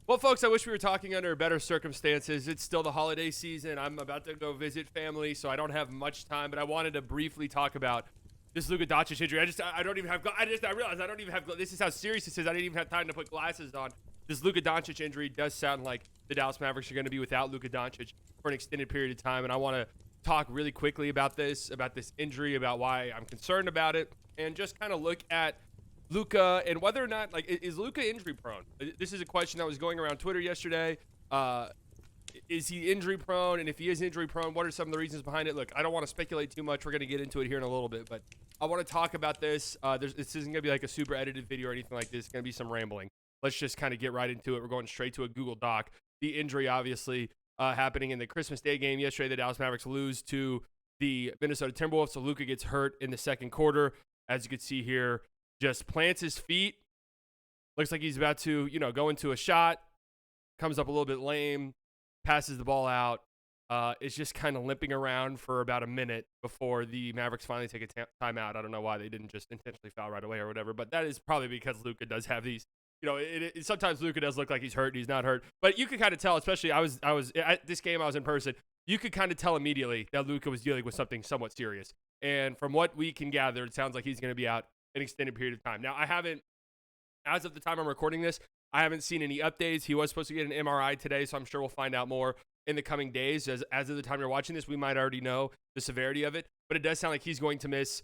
Well, folks, I wish we were talking under better circumstances. It's still the holiday season. I'm about to go visit family, so I don't have much time, but I wanted to briefly talk about this Luka Doncic injury. I don't even have, I realized I don't even have, this is how serious this is. I didn't even have time to put glasses on. This Luka Doncic injury does sound like the Dallas Mavericks are going to be without Luka Doncic for an extended period of time, and I want to talk really quickly about this injury, about why I'm concerned about it, and just kind of look at Luka and whether or not, like, is Luka injury prone? This is a question that was going around Twitter yesterday. Is he injury prone? And if he is injury prone, what are some of the reasons behind it? Look, I don't want to speculate too much. We're going to get into it here in a little bit, but I want to talk about this. This isn't going to be like a super edited video or anything like this. It's going to be some rambling. Let's just kind of get right into it. We're going straight to a Google Doc. The injury, obviously, happening in the Christmas Day game yesterday. The Dallas Mavericks lose to the Minnesota Timberwolves, so Luka gets hurt in the second quarter. As you can see here, just plants his feet. Looks like he's about to, go into a shot. Comes up a little bit lame. Passes the ball out. Is just kind of limping around for about a minute before the Mavericks finally take a timeout. I don't know why they didn't just intentionally foul right away or whatever, but that is probably because Luka does have these. Sometimes Luka does look like he's hurt and he's not hurt, but you could kind of tell, especially I was at this game, I was in person. You could kind of tell immediately that Luka was dealing with something somewhat serious. And from what we can gather, it sounds like he's going to be out an extended period of time. Now, I haven't, as of the time I'm recording this, I haven't seen any updates. He was supposed to get an MRI today, so I'm sure we'll find out more in the coming days. As of the time you're watching this, we might already know the severity of it, but it does sound like he's going to miss,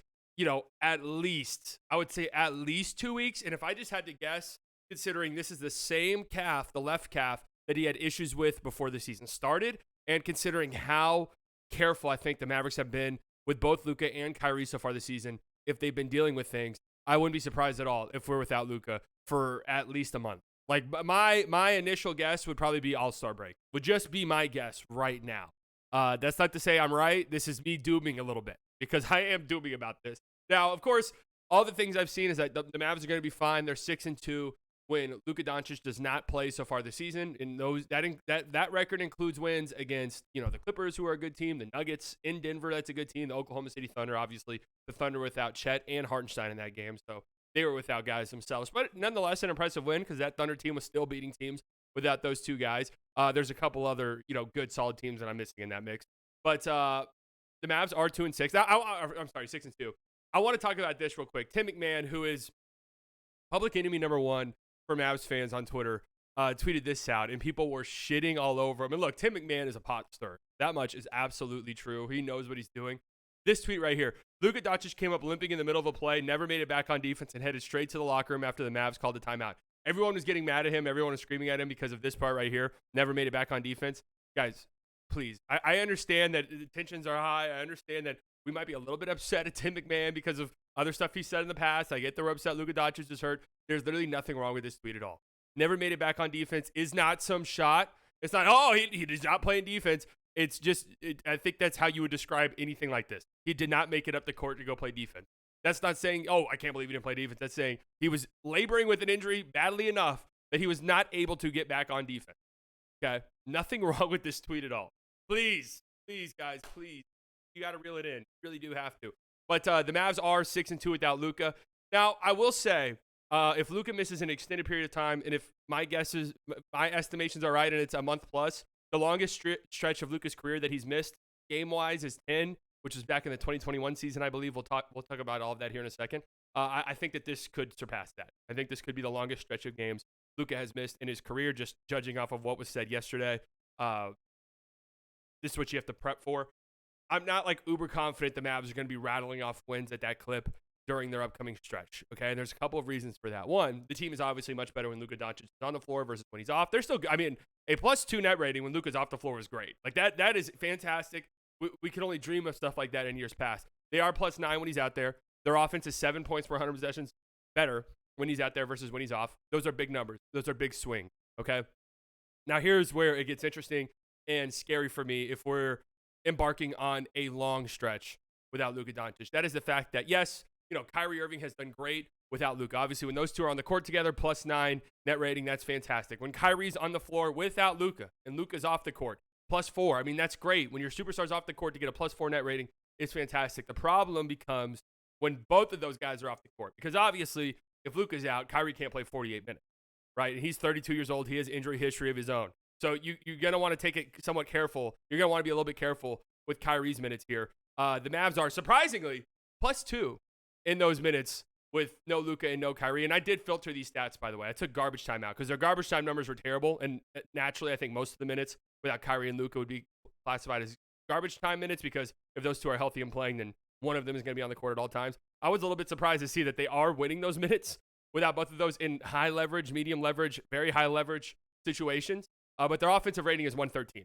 at least 2 weeks. And if I just had to guess, considering this is the same calf, the left calf, that he had issues with before the season started, and considering how careful I think the Mavericks have been with both Luka and Kyrie so far this season, if they've been dealing with things, I wouldn't be surprised at all if we're without Luka for at least a month. Like, my initial guess would probably be All-Star break. Would just be my guess right now. That's not to say I'm right. This is me dooming a little bit, because I am dooming about this. Now, of course, all the things I've seen is that the Mavs are going to be fine. They're 6-2 when Luka Doncic does not play so far this season. And that record includes wins against, the Clippers, who are a good team, the Nuggets in Denver, that's a good team, the Oklahoma City Thunder, obviously the Thunder without Chet and Hartenstein in that game, so they were without guys themselves. But nonetheless, an impressive win, because that Thunder team was still beating teams without those two guys. There's a couple other, good solid teams that I'm missing in that mix. But the Mavs are 2-6. I'm sorry, 6-2. I want to talk about this real quick. Tim McMahon, who is public enemy number one for Mavs fans on Twitter, tweeted this out, and people were shitting all over him. And look, Tim McMahon is a pot stirrer. That much is absolutely true. He knows what he's doing. This tweet right here: Luka Doncic came up limping in the middle of a play, never made it back on defense, and headed straight to the locker room after the Mavs called the timeout. Everyone was getting mad at him. Everyone was screaming at him because of this part right here. Never made it back on defense. Guys, please. I understand that the tensions are high. I understand that we might be a little bit upset at Tim McMahon because of other stuff he said in the past. I get that we're upset Luka Doncic is hurt. There's literally nothing wrong with this tweet at all. Never made it back on defense is not some shot. It's not, he does not play in defense. It's just, I think that's how you would describe anything like this. He did not make it up the court to go play defense. That's not saying, I can't believe he didn't play defense. That's saying he was laboring with an injury badly enough that he was not able to get back on defense. Okay? Nothing wrong with this tweet at all. Please, guys, please. You got to reel it in. You really do have to. But the Mavs are 6-2 without Luka. Now, I will say, if Luka misses an extended period of time, and if my estimations are right, and it's a month plus, the longest stretch of Luka's career that he's missed game-wise is 10, which was back in the 2021 season, I believe. We'll talk about all of that here in a second. I think that this could surpass that. I think this could be the longest stretch of games Luka has missed in his career, just judging off of what was said yesterday. This is what you have to prep for. I'm not like uber confident the Mavs are going to be rattling off wins at that clip during their upcoming stretch. Okay, and there's a couple of reasons for that. One, the team is obviously much better when Luka Doncic is on the floor versus when he's off. They're still, a +2 net rating when Luka's off the floor is great. Like that is fantastic. We can only dream of stuff like that in years past. They are +9 when he's out there. Their offense is 7 points per 100 possessions better when he's out there versus when he's off. Those are big numbers. Those are big swings. Okay. Now here's where it gets interesting and scary for me if we're embarking on a long stretch without Luka Doncic. That is the fact that, yes, Kyrie Irving has done great without Luka. Obviously, when those two are on the court together, +9 net rating, that's fantastic. When Kyrie's on the floor without Luka and Luka's off the court, +4. That's great. When your superstar's off the court to get a +4 net rating, it's fantastic. The problem becomes when both of those guys are off the court. Because obviously, if Luka's out, Kyrie can't play 48 minutes. right? And he's 32 years old. He has injury history of his own. So you're going to want to take it somewhat careful. You're going to want to be a little bit careful with Kyrie's minutes here. The Mavs are surprisingly +2 in those minutes with no Luka and no Kyrie. And I did filter these stats, by the way. I took garbage time out because their garbage time numbers were terrible. And naturally, I think most of the minutes without Kyrie and Luka would be classified as garbage time minutes, because if those two are healthy and playing, then one of them is going to be on the court at all times. I was a little bit surprised to see that they are winning those minutes without both of those in high leverage, medium leverage, very high leverage situations. But their offensive rating is 113.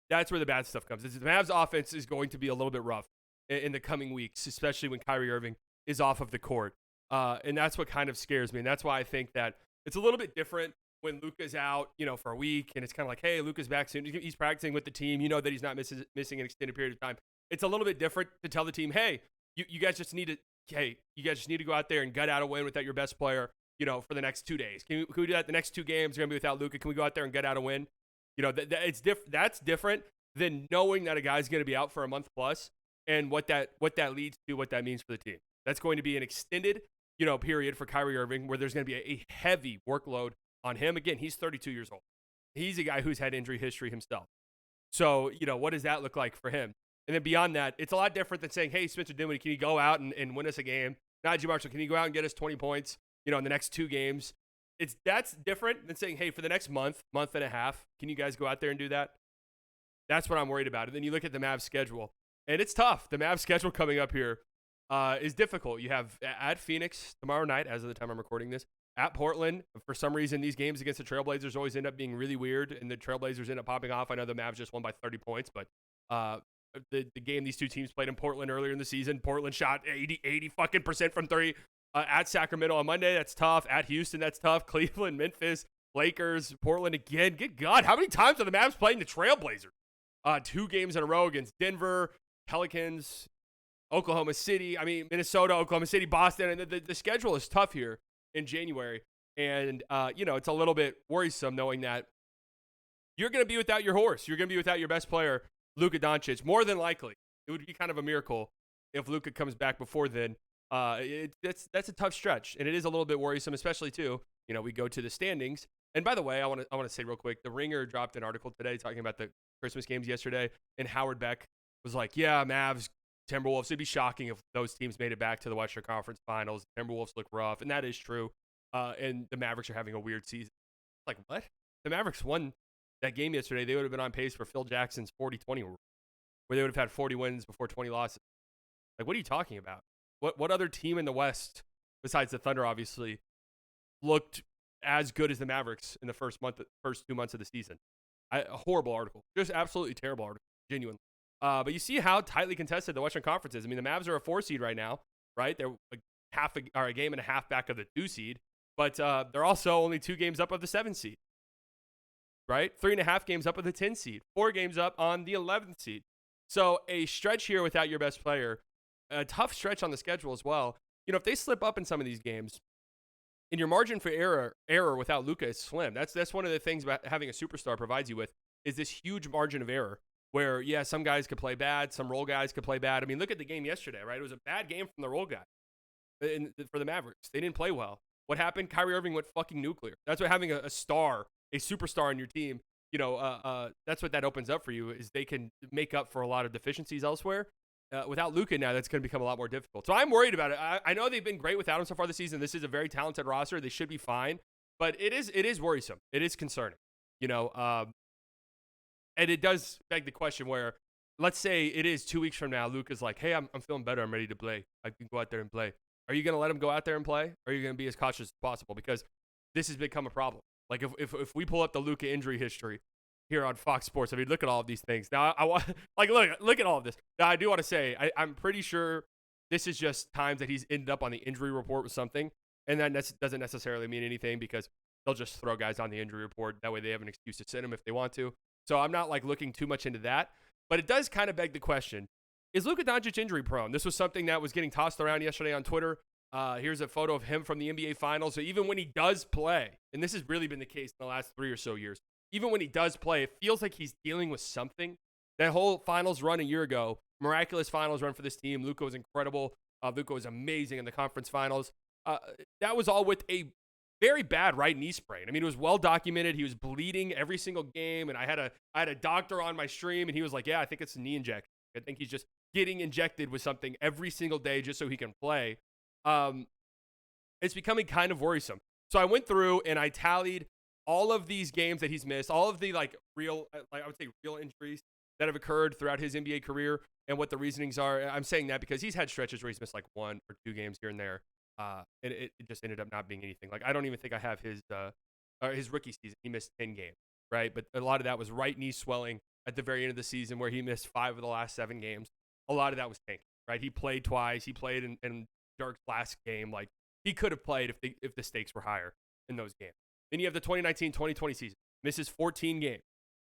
That's where the bad stuff comes. The Mavs offense is going to be a little bit rough in the coming weeks, especially when Kyrie Irving is off of the court. And that's what kind of scares me. And that's why I think that it's a little bit different when Luka's out, for a week, and it's kind of like, hey, Luka's back soon. He's practicing with the team. You know that he's not missing an extended period of time. It's a little bit different to tell the team, hey, you guys just need to go out there and gut out a win without your best player, for the next 2 days. Can we do that? The next 2 games are going to be without Luka. Can we go out there and gut out a win? That's different than knowing that a guy's going to be out for a month plus, and what that leads to, what that means for the team. That's going to be an extended, period for Kyrie Irving, where there's going to be a heavy workload on him. Again, he's 32 years old. He's a guy who's had injury history himself. So, what does that look like for him? And then beyond that, it's a lot different than saying, hey, Spencer Dinwiddie, can you go out and win us a game? Najee Marshall, can you go out and get us 20 points, in the next 2 games? That's different than saying, hey, for the next month and a half, can you guys go out there and do that? That's what I'm worried about. And then you look at the Mavs schedule, and it's tough. The Mavs schedule coming up here is difficult. You have at Phoenix tomorrow night, as of the time I'm recording this, at Portland. For some reason, these games against the Trailblazers always end up being really weird, and the Trailblazers end up popping off. I know the Mavs just won by 30 points, but the game these two teams played in Portland earlier in the season, Portland shot 80% from 3. At Sacramento on Monday, that's tough. At Houston, that's tough. Cleveland, Memphis, Lakers, Portland again. Good God, how many times are the Mavs playing the Trailblazers? 2 games in a row against Denver, Pelicans, Oklahoma City. Minnesota, Oklahoma City, Boston. And the schedule is tough here in January. And, it's a little bit worrisome knowing that you're going to be without your horse. You're going to be without your best player, Luka Doncic. More than likely, it would be kind of a miracle if Luka comes back before then. That's a tough stretch, and it is a little bit worrisome, especially too. We go to the standings. And by the way, I want to say real quick, The Ringer dropped an article today talking about the Christmas games yesterday, and Howard Beck was like, yeah, Mavs, Timberwolves, it'd be shocking if those teams made it back to the Western Conference Finals. Timberwolves look rough, and that is true. And the Mavericks are having a weird season. Like, what? The Mavericks won that game yesterday. They would have been on pace for Phil Jackson's 40-20 rule, where they would have had 40 wins before 20 losses. Like, what are you talking about? What other team in the West, besides the Thunder, obviously, looked as good as the Mavericks in the first 2 months of the season? A horrible article. Just absolutely terrible article. Genuinely. But you see how tightly contested the Western Conference is. The Mavs are a 4 seed right now, right? They're a game and a half back of the 2 seed, but they're also only 2 games up of the 7 seed, right? 3.5 games up of the 10 seed, 4 games up on the 11th seed. So a stretch here without your best player, a tough stretch on the schedule as well. If they slip up in some of these games, and your margin for error without Luka is slim. That's one of the things about having a superstar provides you with, is this huge margin of error where, yeah, some guys could play bad, some role guys could play bad. Look at the game yesterday, right? It was a bad game from the role guy for the Mavericks. They didn't play well. What happened? Kyrie Irving went fucking nuclear. That's what having a superstar on your team, that's what that opens up for you, is they can make up for a lot of deficiencies elsewhere. Without Luka now, that's going to become a lot more difficult. So I'm worried about it. I know they've been great without him so far this season. This is a very talented roster. They should be fine. But it is worrisome. It is concerning. And it does beg the question where, let's say it is 2 weeks from now, Luka's like, hey, I'm feeling better. I'm ready to play. I can go out there and play. Are you going to let him go out there and play? Or are you going to be as cautious as possible? Because this has become a problem. Like, if we pull up the Luka injury history here on Fox Sports, look at all of these things. Now, I want look at all of this. Now, I do want to say, I'm pretty sure this is just times that he's ended up on the injury report with something, and that doesn't necessarily mean anything, because they'll just throw guys on the injury report. That way they have an excuse to sit them if they want to. So I'm not looking too much into that, but it does kind of beg the question, is Luka Doncic injury prone? This was something that was getting tossed around yesterday on Twitter. Here's a photo of him from the NBA Finals. So even when he does play, and this has really been the case in the last 3 or so years, even when he does play, it feels like he's dealing with something. That whole finals run a year ago, miraculous finals run for this team. Luka was incredible. Luka was amazing in the conference finals. That was all with a very bad right knee sprain. I mean, it was well documented. He was bleeding every single game, and I had a doctor on my stream, and he was like, "Yeah, I think it's a knee injection. I think he's just getting injected with something every single day just so he can play." It's becoming kind of worrisome. So I went through and I tallied all of these games that he's missed, all of the real, I would say real injuries that have occurred throughout his NBA career and what the reasonings are. I'm saying that because he's had stretches where he's missed like 1 or 2 games here and there. And it just ended up not being anything. Like, I don't even think I have his rookie season. He missed 10 games, right? But a lot of that was right knee swelling at the very end of the season where he missed 5 of the last 7 games. A lot of that was tanking, right? He played twice. He played in Dirk's last game. Like, he could have played if the stakes were higher in those games. Then you have the 2019-2020 season. Misses 14 games.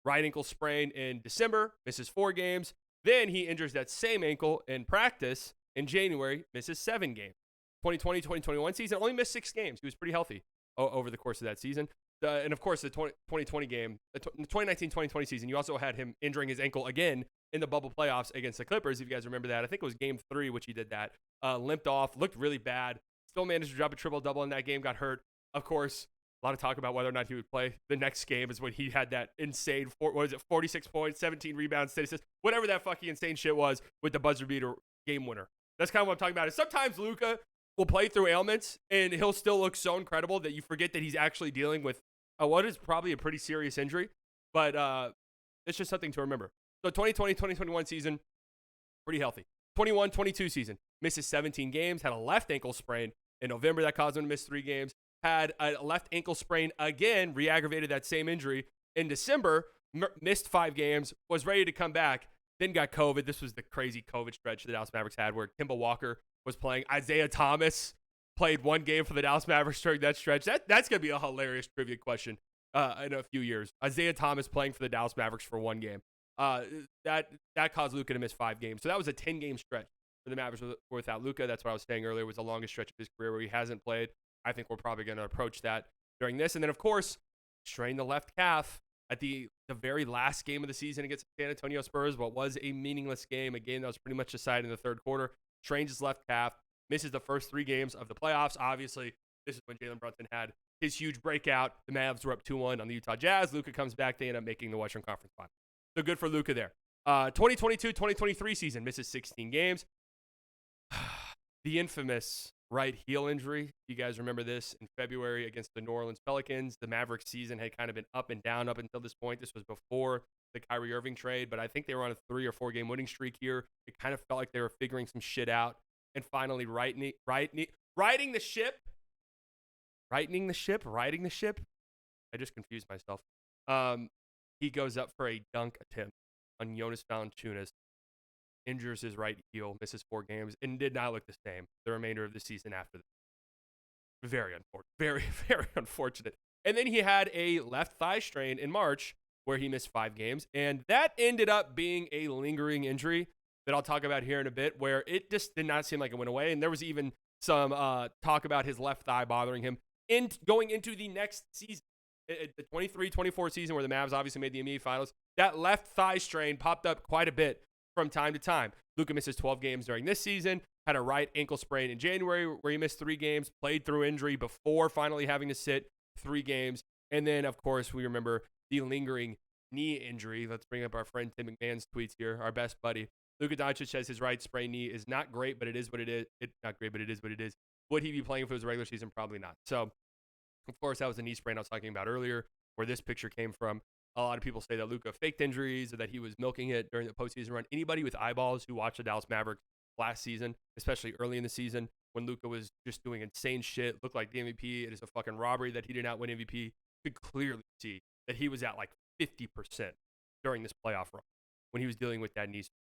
Right ankle sprain in December. Misses 4 games. Then he injures that same ankle in practice in January. Misses 7 games. 2020-2021 season, only missed 6 games. He was pretty healthy over the course of that season. And, of course, the 2020 game, the 2019-2020 season, you also had him injuring his ankle again in the bubble playoffs against the Clippers, if you guys remember that. I think it was game 3, which he did that. Limped off, looked really bad. Still managed to drop a triple-double in that game, got hurt. Of course, a lot of talk about whether or not he would play. The next game is when he had that insane, 46 points, 17 rebounds, 10 assists, whatever that fucking insane shit was with the buzzer beater game winner. That's kind of what I'm talking about. Is sometimes Luka will play through ailments, and he'll still look so incredible that you forget that he's actually dealing with what is probably a pretty serious injury. But it's just something to remember. So 2020-2021 season, pretty healthy. 21-22 season, misses 17 games, had a left ankle sprain in November that caused him to miss 3 games. Had a left ankle sprain again, re-aggravated that same injury. In December, missed 5 games, was ready to come back, then got COVID. This was the crazy COVID stretch the Dallas Mavericks had where Kemba Walker was playing. Isaiah Thomas played 1 game for the Dallas Mavericks during that stretch. That's going to be a hilarious trivia question in a few years. Isaiah Thomas playing for the Dallas Mavericks for 1 game. That caused Luka to miss 5 games. So that was a 10-game stretch for the Mavericks without Luka. That's what I was saying earlier, was the longest stretch of his career where he hasn't played. I think we're probably going to approach that during this. And then, of course, strained the left calf at the very last game of the season against San Antonio Spurs, what was a meaningless game, a game that was pretty much decided in the third quarter. Strains his left calf, misses the first 3 games of the playoffs. Obviously, this is when Jalen Brunson had his huge breakout. The Mavs were up 2-1 on the Utah Jazz. Luka comes back. They end up making the Western Conference Final. So good for Luka there. 2022-2023 season, misses 16 games. The infamous right heel injury. You guys remember this in February against the New Orleans Pelicans. The Mavericks season had kind of been up and down up until this point. This was before the Kyrie Irving trade, but I think they were on a 3 or 4 game winning streak here. It kind of felt like they were figuring some shit out. And finally, riding the ship. I just confused myself. He goes up for a dunk attempt on Jonas Valanciunas, injures his right heel, misses 4 games, and did not look the same the remainder of the season after that. Very unfortunate. Very, very unfortunate. And then he had a left thigh strain in March where he missed 5 games, and that ended up being a lingering injury that I'll talk about here in a bit, where it just did not seem like it went away, and there was even some talk about his left thigh bothering him going into the next season. The 23-24 season where the Mavs obviously made the NBA Finals, that left thigh strain popped up quite a bit from time to time. Luka misses 12 games during this season, had a right ankle sprain in January where he missed 3 games, played through injury before finally having to sit 3 games. And then, of course, we remember the lingering knee injury. Let's bring up our friend Tim McMahon's tweets here, our best buddy. Luka Doncic says his right sprained knee is not great, but it is what it is. It's not great, but it is what it is. Would he be playing if it was a regular season? Probably not. So, of course, that was the knee sprain I was talking about earlier, where this picture came from. A lot of people say that Luka faked injuries or that he was milking it during the postseason run. Anybody with eyeballs who watched the Dallas Mavericks last season, especially early in the season when Luka was just doing insane shit, looked like the MVP. It is a fucking robbery that he did not win MVP. Could clearly see that he was at like 50% during this playoff run when he was dealing with that knee sprain.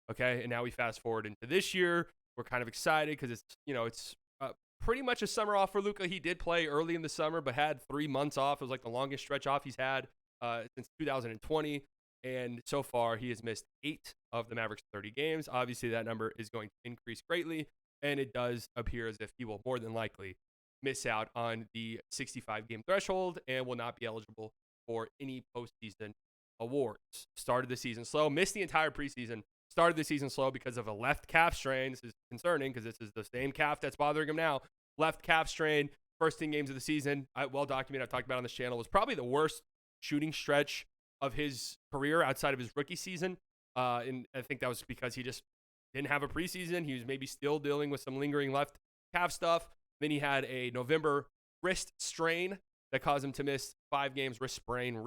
Okay, and now we fast forward into this year. We're kind of excited because it's pretty much a summer off for Luka. He did play early in the summer, but had 3 months off. It was like the longest stretch off he's had since 2020. And so far, he has missed 8 of the Mavericks' 30 games. Obviously, that number is going to increase greatly. And it does appear as if he will more than likely miss out on the 65-game threshold and will not be eligible for any postseason awards. Started the season slow, missed the entire preseason. Started the season slow because of a left calf strain. This is concerning because this is the same calf that's bothering him now. Left calf strain, first 10 games of the season, well documented, I've talked about on this channel, was probably the worst shooting stretch of his career outside of his rookie season. And I think that was because he just didn't have a preseason. He was maybe still dealing with some lingering left calf stuff. Then he had a November wrist strain that caused him to miss 5 games. Wrist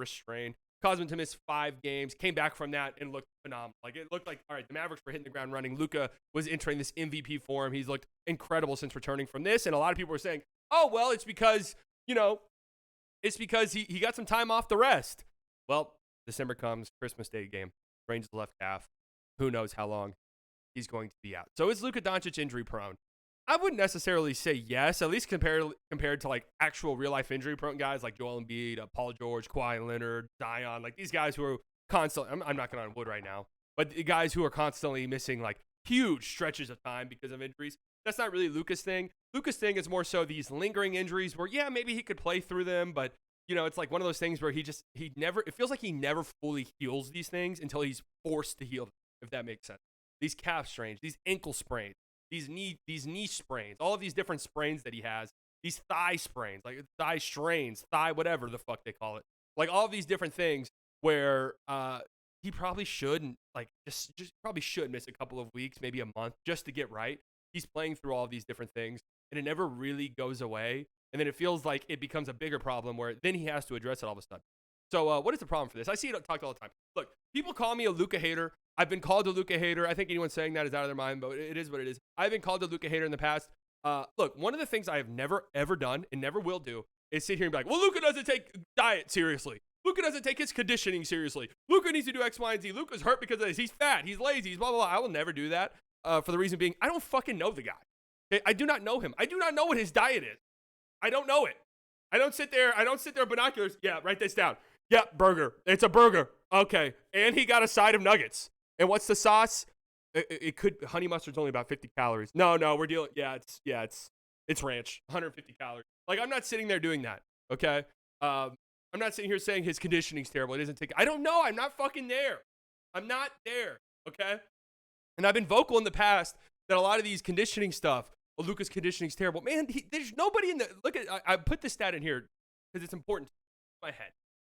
strain. Caused him to miss 5 games. Came back from that and looked phenomenal. Like, it looked like, all right, the Mavericks were hitting the ground running. Luka was entering this MVP form. He's looked incredible since returning from this. And a lot of people were saying, oh, well, it's because, he got some time off the rest. Well, December comes, Christmas Day game, sprains the left calf. Who knows how long he's going to be out. So is Luka Doncic injury prone? I wouldn't necessarily say yes, at least compared to like actual real life injury prone guys like Joel Embiid, Paul George, Kawhi Leonard, Zion, like these guys who are constantly, I'm knocking on wood right now, but the guys who are constantly missing like huge stretches of time because of injuries. That's not really Luka's thing. Luka's thing is more so these lingering injuries where, yeah, maybe he could play through them, but it's like one of those things where it feels like he never fully heals these things until he's forced to heal them, if that makes sense. These calf strains, these ankle sprains, these knee sprains, all of these different sprains that he has, these thigh sprains, like thigh strains, whatever the fuck they call it. Like all of these different things where he probably shouldn't, like just probably should miss a couple of weeks, maybe a month just to get right. He's playing through all of these different things and it never really goes away. And then it feels like it becomes a bigger problem where then he has to address it all of a sudden. So what is the problem for this? I see it talked all the time. Look, people call me a Luka hater. I've been called a Luka hater. I think anyone saying that is out of their mind, but it is what it is. I've been called a Luka hater in the past. Look, one of the things I have never, ever done and never will do is sit here and be like, well, Luka doesn't take diet seriously. Luka doesn't take his conditioning seriously. Luka needs to do X, Y, and Z. Luka's hurt because of this. He's fat. He's lazy. He's blah, blah, blah. I will never do that for the reason being I don't fucking know the guy. Okay? I do not know him. I do not know what his diet is. I don't know it. I don't sit there binoculars. Yeah, write this down. Yeah, burger. It's a burger. Okay. And he got a side of nuggets. And what's the sauce? It could, honey mustard's only about 50 calories. No, we're dealing, it's ranch, 150 calories. Like, I'm not sitting there doing that, okay? I'm not sitting here saying his conditioning's terrible. It doesn't take, I don't know. I'm not fucking there. I'm not there, okay? And I've been vocal in the past that a lot of these conditioning stuff, well, Luka's conditioning's terrible. Man, there's nobody in the, look at, I put this stat in here because it's important to my head.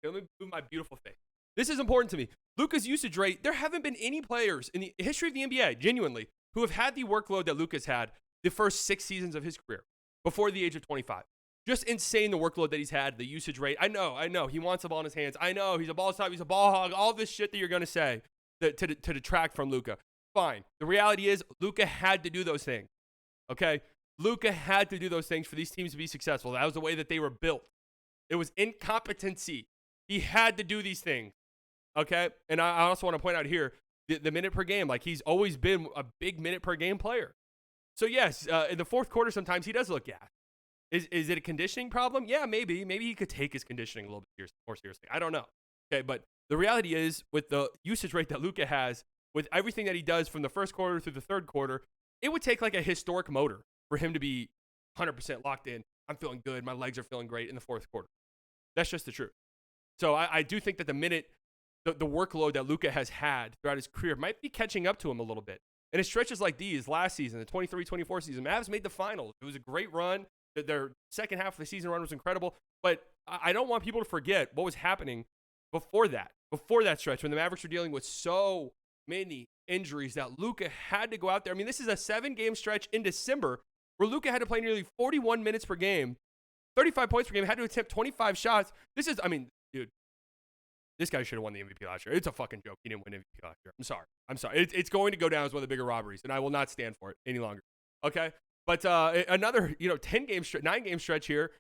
Okay, let me move my beautiful face. This is important to me. Luka's usage rate, there haven't been any players in the history of the NBA, genuinely, who have had the workload that Luka's had the first 6 seasons of his career before the age of 25. Just insane the workload that he's had, the usage rate. I know. He wants the ball in his hands. I know. He's a ball stop. He's a ball hog. All this shit that you're going to say to detract from Luka. Fine. The reality is Luka had to do those things. Okay? Luka had to do those things for these teams to be successful. That was the way that they were built. It was incompetency. He had to do these things. Okay? And I also want to point out here, the minute per game, like he's always been a big minute per game player. So yes, in the fourth quarter, sometimes he does look gassed. Is it a conditioning problem? Yeah, maybe. Maybe he could take his conditioning a little bit more seriously. I don't know. Okay, but the reality is, with the usage rate that Luka has, with everything that he does from the first quarter through the third quarter, it would take like a historic motor for him to be 100% locked in. I'm feeling good. My legs are feeling great in the fourth quarter. That's just the truth. So I do think that the workload that Luka has had throughout his career might be catching up to him a little bit. And it stretches like these last season, the 23-24 season. Mavs made the finals. It was a great run. Their second half of the season run was incredible. But I don't want people to forget what was happening before that stretch, when the Mavericks were dealing with so many injuries that Luka had to go out there. I mean, this is a 7-game stretch in December where Luka had to play nearly 41 minutes per game, 35 points per game, had to attempt 25 shots. Dude, this guy should have won the MVP last year. It's a fucking joke. He didn't win MVP last year. I'm sorry. It's going to go down as one of the bigger robberies, and I will not stand for it any longer. Okay? But another 9-game stretch here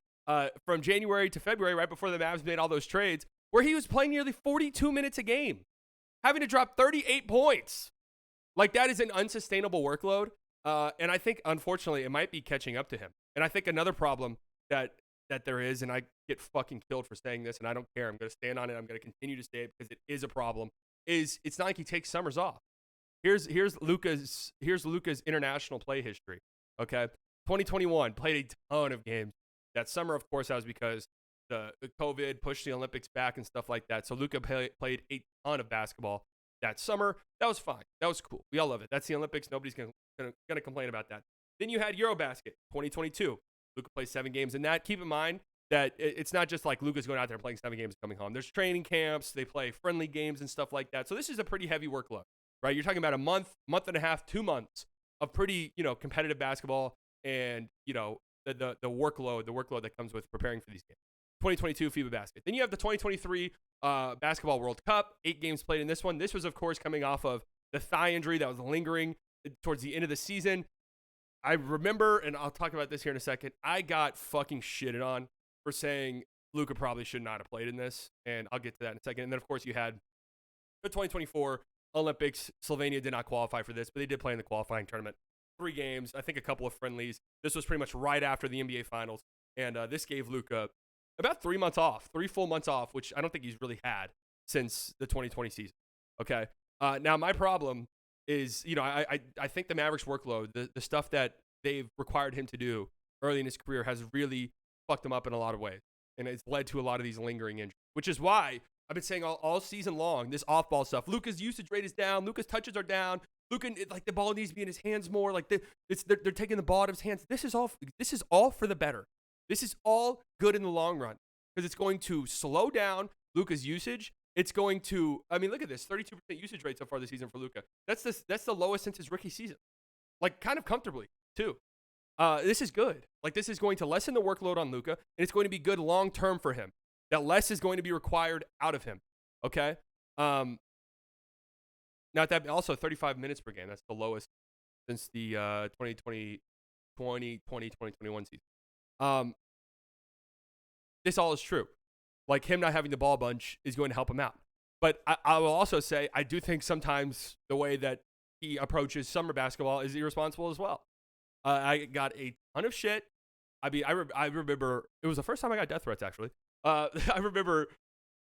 from January to February, right before the Mavs made all those trades, where he was playing nearly 42 minutes a game, having to drop 38 points. Like, that is an unsustainable workload. And I think, unfortunately, it might be catching up to him. And I think another problem that there is, and I get fucking killed for saying this, and I don't care. I'm going to stand on it. I'm going to continue to say it because it is a problem, is it's not like he takes summers off. Here's Luka's international play history. Okay, 2021, played a ton of games. That summer, of course, that was because the COVID pushed the Olympics back and stuff like that. So Luka played a ton of basketball that summer. That was fine. That was cool. We all love it. That's the Olympics. Nobody's going to complain about that. Then you had Eurobasket 2022. Luka plays 7 games. And that, keep in mind that it's not just like Luka's going out there playing 7 games and coming home. There's training camps. They play friendly games and stuff like that. So this is a pretty heavy workload, right? You're talking about a month and a half, 2 months of pretty, competitive basketball and, the workload that comes with preparing for these games. 2022 FIBA Basket. Then you have the 2023 Basketball World Cup, 8 games played in this one. This was, of course, coming off of the thigh injury that was lingering towards the end of the season. I remember, and I'll talk about this here in a second, I got fucking shitted on for saying Luka probably should not have played in this, and I'll get to that in a second. And then, of course, you had the 2024 Olympics. Slovenia did not qualify for this, but they did play in the qualifying tournament. 3 games, I think a couple of friendlies. This was pretty much right after the NBA Finals, and this gave Luka about 3 months off, 3 full months off, which I don't think he's really had since the 2020 season. Okay. Now my problem is, I think the Mavericks workload, the stuff that they've required him to do early in his career has really fucked him up in a lot of ways. And it's led to a lot of these lingering injuries, which is why I've been saying all season long, this off-ball stuff. Luka's usage rate is down. Luka's touches are down. Luka, the ball needs to be in his hands more. Like they're taking the ball out of his hands. This is all for the better. This is all good in the long run because it's going to slow down Luka's usage. It's going to, look at this, 32% usage rate so far this season for Luka. That's the lowest since his rookie season, like kind of comfortably too. This is good. Like this is going to lessen the workload on Luka, and it's going to be good long term for him. That less is going to be required out of him. Okay. Now that also 35 minutes per game. That's the lowest since the 2021 season. This all is true. Like him not having the ball bunch is going to help him out. But I will also say I do think sometimes the way that he approaches summer basketball is irresponsible as well. I got a ton of shit. I remember it was the first time I got death threats actually. I remember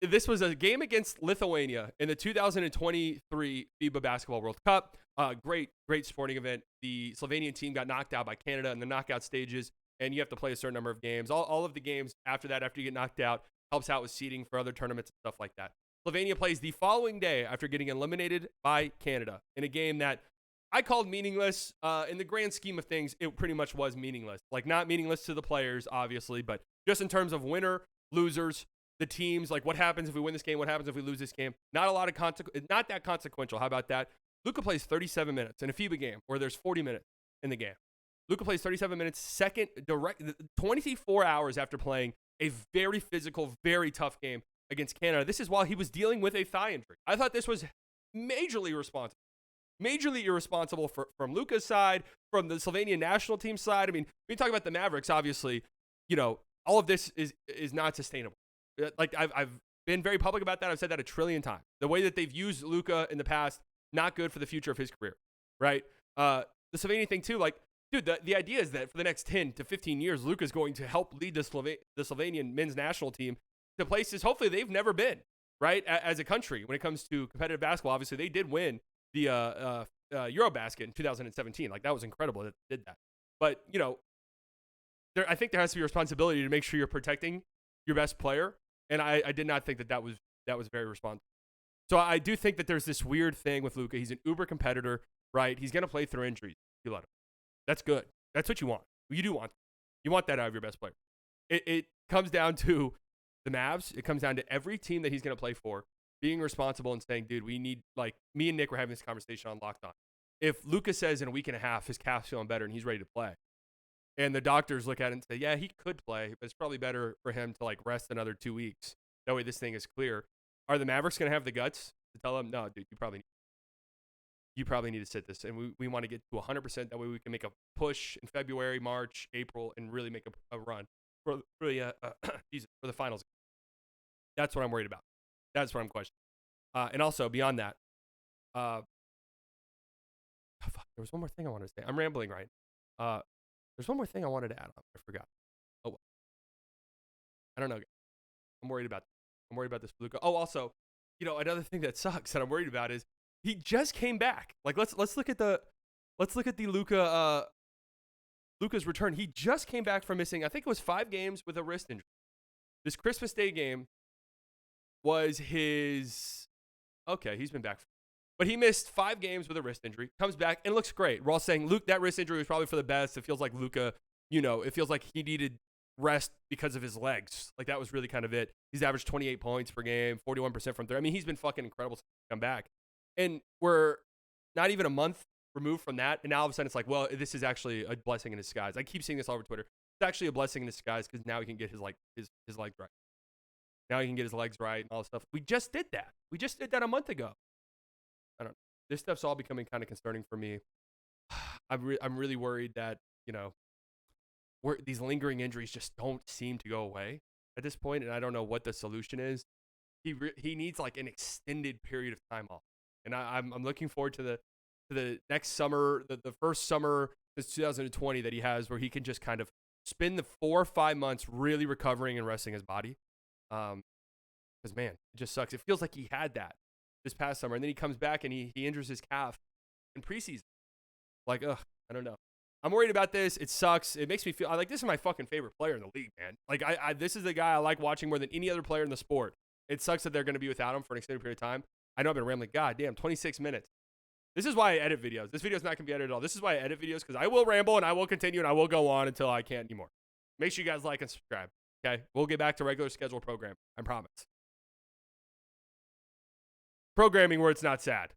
this was a game against Lithuania in the 2023 FIBA Basketball World Cup. Great sporting event. The Slovenian team got knocked out by Canada in the knockout stages, and you have to play a certain number of games. All of the games after that, after you get knocked out, helps out with seeding for other tournaments and stuff like that. Slovenia plays the following day after getting eliminated by Canada in a game that I called meaningless. In the grand scheme of things, it pretty much was meaningless. Like not meaningless to the players, obviously, but just in terms of winner, losers, the teams, like what happens if we win this game, what happens if we lose this game. Not that consequential. How about that? Luka plays 37 minutes in a FIBA game where there's 40 minutes in the game. Luka plays 37 minutes, 24 hours after playing a very physical, very tough game against Canada. This is while he was dealing with a thigh injury. I thought this was majorly irresponsible from Luka's side, from the Slovenian national team side. We talk about the Mavericks, obviously, all of this is not sustainable. Like I've been very public about that. I've said that 1 trillion times. The way that they've used Luka in the past, not good for the future of his career, right? The Slovenian thing too, like, dude, the idea is that for the next 10 to 15 years, Luka's going to help lead the Slovenian men's national team to places hopefully they've never been, right? As a country, when it comes to competitive basketball, obviously they did win the Eurobasket in 2017. Like that was incredible that they did that. But I think there has to be a responsibility to make sure you're protecting your best player. And I did not think that was very responsible. So I do think that there's this weird thing with Luka. He's an uber competitor, right? He's going to play through injuries. You let him. That's good. That's what you want. You do want. You want that out of your best player. It comes down to the Mavs. It comes down to every team that he's going to play for being responsible and saying, dude, we need, like, me and Nick were having this conversation on Locked On. If Luka says in a week and a half his calf's feeling better and he's ready to play, and the doctors look at it and say, yeah, he could play, but it's probably better for him to, like, rest another 2 weeks. That way this thing is clear. Are the Mavericks going to have the guts to tell him, no, dude, you probably need to sit this, and we want to get to 100%. That way we can make a push in February, March, April, and really make a run for the finals. That's what I'm worried about. That's what I'm questioning. And also, beyond that, there was one more thing I wanted to say. I'm rambling, right? There's one more thing I wanted to add on. I forgot. Oh, well. I don't know. I'm worried about that. I'm worried about this Luka. Oh, also, another thing that sucks that I'm worried about is he just came back. Like let's look at the Luka's return. He just came back from missing, I think it was 5 games with a wrist injury. This Christmas Day game was his. Okay, he's been back. But he missed 5 games with a wrist injury. Comes back and looks great. We're all saying, Luke, that wrist injury was probably for the best. It feels like Luka it feels like he needed rest because of his legs. Like that was really kind of it. He's averaged 28 points per game, 41% from three. I mean, he's been fucking incredible since he come back. And we're not even a month removed from that. And now all of a sudden it's like, well, this is actually a blessing in disguise. I keep seeing this all over Twitter. It's actually a blessing in disguise because now he can get his legs right. Now he can get his legs right and all this stuff. We just did that. We just did that a month ago. I don't know. This stuff's all becoming kind of concerning for me. I'm really worried that, these lingering injuries just don't seem to go away at this point, and I don't know what the solution is. He needs like an extended period of time off, and I'm looking forward to the next summer, the first summer since 2020 that he has, where he can just kind of spend the 4 or 5 months really recovering and resting his body. Because man, it just sucks. It feels like he had that this past summer, and then he comes back and he injures his calf in preseason. Like, I don't know. I'm worried about this. It sucks. It makes me feel this is my fucking favorite player in the league, man. Like, this is the guy I like watching more than any other player in the sport. It sucks that they're going to be without him for an extended period of time. I know I've been rambling. God damn, 26 minutes. This is why I edit videos. This video is not going to be edited at all. This is why I edit videos, because I will ramble and I will continue and I will go on until I can't anymore. Make sure you guys like and subscribe. Okay? We'll get back to regular scheduled program. I promise. Programming where it's not sad.